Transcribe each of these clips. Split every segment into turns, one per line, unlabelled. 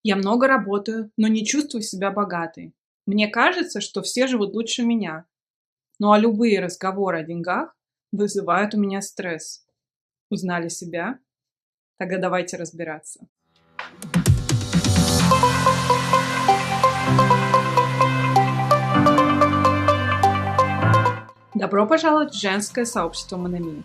Я много работаю, но не чувствую себя богатой. Мне кажется, что все живут лучше меня. Ну а любые разговоры о деньгах вызывают у меня стресс. Узнали себя? Тогда давайте разбираться. Добро пожаловать в женское сообщество Монами.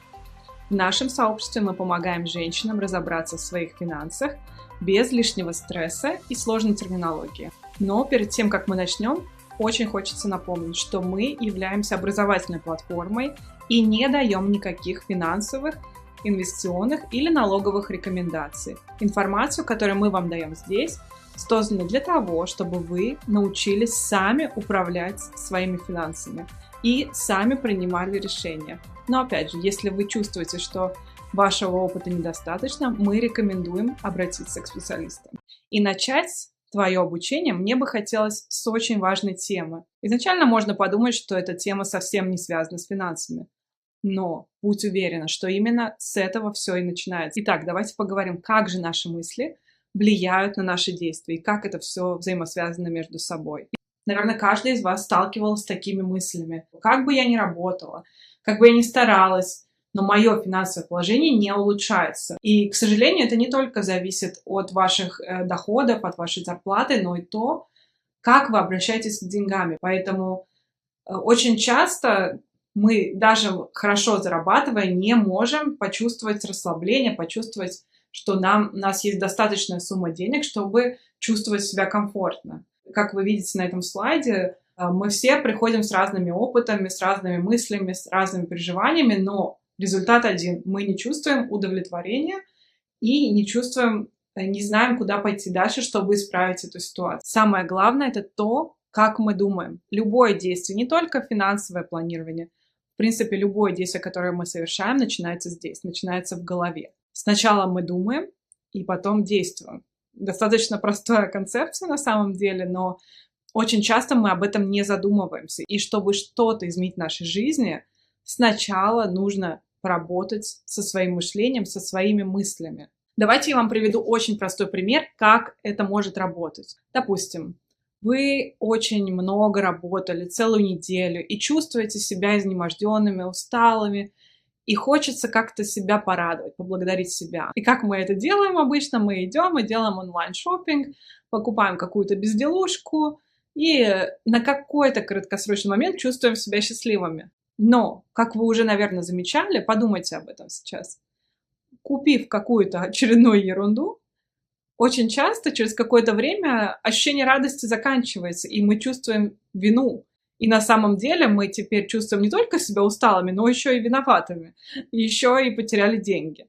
В нашем сообществе мы помогаем женщинам разобраться в своих финансах без лишнего стресса и сложной терминологии. Но перед тем, как мы начнем, очень хочется напомнить, что мы являемся образовательной платформой и не даем никаких финансовых, инвестиционных или налоговых рекомендаций. Информацию, которую мы вам даем здесь, создана для того, чтобы вы научились сами управлять своими финансами и сами принимали решения. Но опять же, если вы чувствуете, что вашего опыта недостаточно, мы рекомендуем обратиться к специалистам. И начать твое обучение мне бы хотелось с очень важной темы. Изначально можно подумать, что эта тема совсем не связана с финансами. Но будь уверена, что именно с этого все и начинается. Итак, давайте поговорим, как же наши мысли влияют на наши действия и как это все взаимосвязано между собой. Наверное, каждый из вас сталкивался с такими мыслями. Как бы я ни работала, как бы я ни старалась, но мое финансовое положение не улучшается. И, к сожалению, это не только зависит от ваших доходов, от вашей зарплаты, но и то, как вы обращаетесь с деньгами. Поэтому очень часто мы, даже хорошо зарабатывая, не можем почувствовать расслабление, почувствовать, что у нас есть достаточная сумма денег, чтобы чувствовать себя комфортно. Как вы видите на этом слайде, мы все приходим с разными опытами, с разными мыслями, с разными переживаниями, но результат один. Мы не чувствуем удовлетворения и не знаем, куда пойти дальше, чтобы исправить эту ситуацию. Самое главное – это то, как мы думаем. Любое действие, не только финансовое планирование, в принципе, любое действие, которое мы совершаем, начинается здесь, начинается в голове. Сначала мы думаем, и потом действуем. Достаточно простая концепция на самом деле, но очень часто мы об этом не задумываемся. И чтобы что-то изменить в нашей жизни, сначала нужно поработать со своим мышлением, со своими мыслями. Давайте я вам приведу очень простой пример, как это может работать. Допустим, вы очень много работали, целую неделю, и чувствуете себя изнеможденными, усталыми, и хочется как-то себя порадовать, поблагодарить себя. И как мы это делаем обычно? Мы идем и делаем онлайн-шоппинг, покупаем какую-то безделушку, и на какой-то краткосрочный момент чувствуем себя счастливыми. Но, как вы уже, наверное, замечали, подумайте об этом сейчас. Купив какую-то очередную ерунду, очень часто через какое-то время ощущение радости заканчивается, и мы чувствуем вину. И на самом деле мы теперь чувствуем не только себя усталыми, но еще и виноватыми. И еще и потеряли деньги.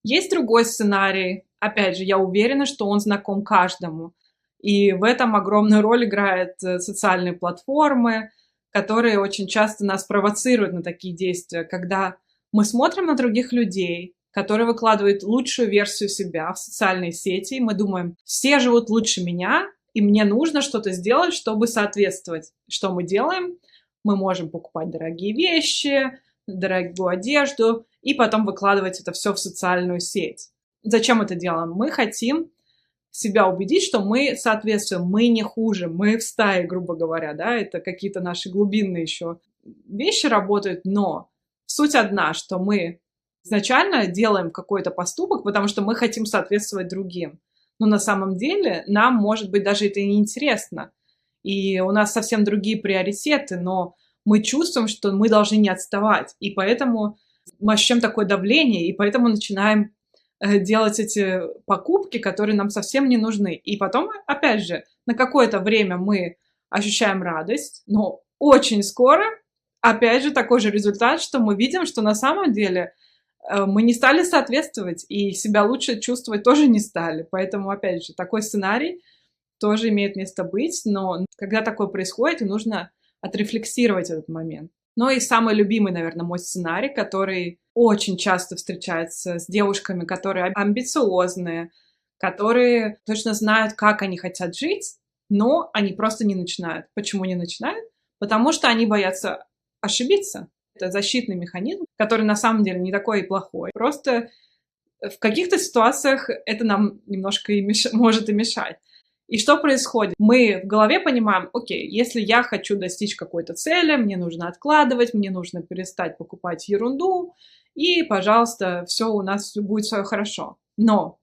Есть другой сценарий. Опять же, я уверена, что он знаком каждому. И в этом огромную роль играют социальные платформы, которые очень часто нас провоцируют на такие действия, когда мы смотрим на других людей, которые выкладывают лучшую версию себя в социальные сети, и мы думаем, все живут лучше меня, и мне нужно что-то сделать, чтобы соответствовать. Что мы делаем? Мы можем покупать дорогие вещи, дорогую одежду, и потом выкладывать это все в социальную сеть. Зачем это делаем? Мы хотим себя убедить, что мы соответствуем, мы не хуже, мы в стае, грубо говоря, да, это какие-то наши глубинные еще вещи работают, но суть одна, что мы изначально делаем какой-то поступок, потому что мы хотим соответствовать другим. Но на самом деле нам, может быть, даже это и не интересно. И у нас совсем другие приоритеты, но мы чувствуем, что мы должны не отставать. И поэтому мы ощущаем такое давление, и поэтому начинаем делать эти покупки, которые нам совсем не нужны. И потом, опять же, на какое-то время мы ощущаем радость, но очень скоро, опять же, такой же результат, что мы видим, что на самом деле мы не стали соответствовать, и себя лучше чувствовать тоже не стали. Поэтому, опять же, такой сценарий тоже имеет место быть, но когда такое происходит, нужно отрефлексировать этот момент. Ну и самый любимый, наверное, мой сценарий, который очень часто встречается с девушками, которые амбициозные, которые точно знают, как они хотят жить, но они просто не начинают. Почему не начинают? Потому что они боятся ошибиться. Это защитный механизм, который на самом деле не такой и плохой. Просто в каких-то ситуациях это нам немножко может и мешать. И что происходит? Мы в голове понимаем, окей, если я хочу достичь какой-то цели, мне нужно откладывать, мне нужно перестать покупать ерунду, и, пожалуйста, все у нас будет все хорошо. Но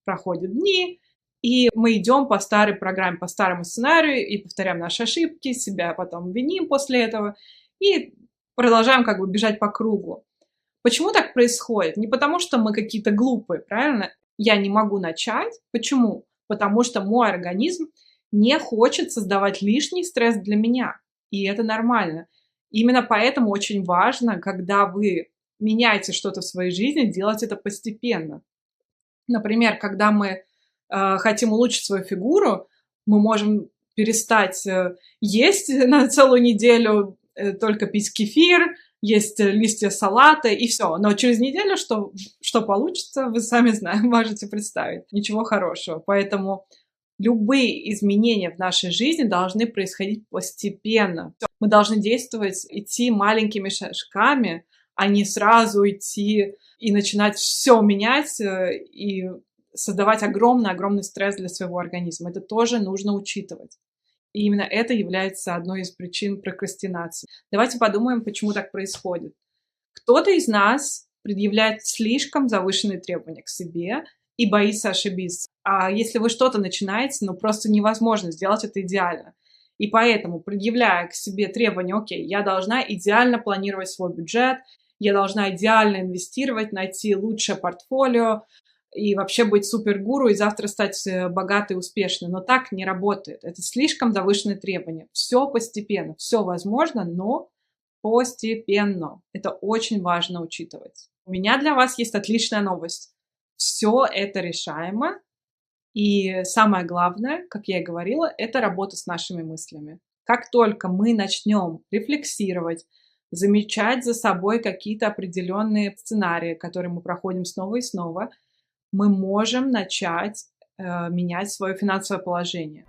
проходят дни, и мы идем по старой программе, по старому сценарию, и повторяем наши ошибки, себя потом виним после этого, и продолжаем как бы бежать по кругу. Почему так происходит? Не потому, что мы какие-то глупые, правильно? Я не могу начать. Почему? Потому что мой организм не хочет создавать лишний стресс для меня. И это нормально. Именно поэтому очень важно, когда вы меняете что-то в своей жизни, делать это постепенно. Например, когда мы хотим улучшить свою фигуру, мы можем перестать есть на целую неделю, только пить кефир, есть листья салата и все. Но через неделю что получится, вы сами можете представить. Ничего хорошего. Поэтому любые изменения в нашей жизни должны происходить постепенно. Мы должны действовать, идти маленькими шажками, а не сразу идти и начинать все менять и создавать огромный стресс для своего организма. Это тоже нужно учитывать. И именно это является одной из причин прокрастинации. Давайте подумаем, почему так происходит. Кто-то из нас предъявляет слишком завышенные требования к себе и боится ошибиться. А если вы что-то начинаете, просто невозможно сделать это идеально. И поэтому, предъявляя к себе требования, окей, я должна идеально планировать свой бюджет, я должна идеально инвестировать, найти лучшее портфолио, и вообще быть супергуру и завтра стать богатой и успешной. Но так не работает. Это слишком завышенные требования. Все постепенно, все возможно, но постепенно. Это очень важно учитывать. У меня для вас есть отличная новость. Все это решаемо. И самое главное, как я и говорила, это работа с нашими мыслями. Как только мы начнем рефлексировать, замечать за собой какие-то определенные сценарии, которые мы проходим снова и снова, мы можем начать менять свое финансовое положение.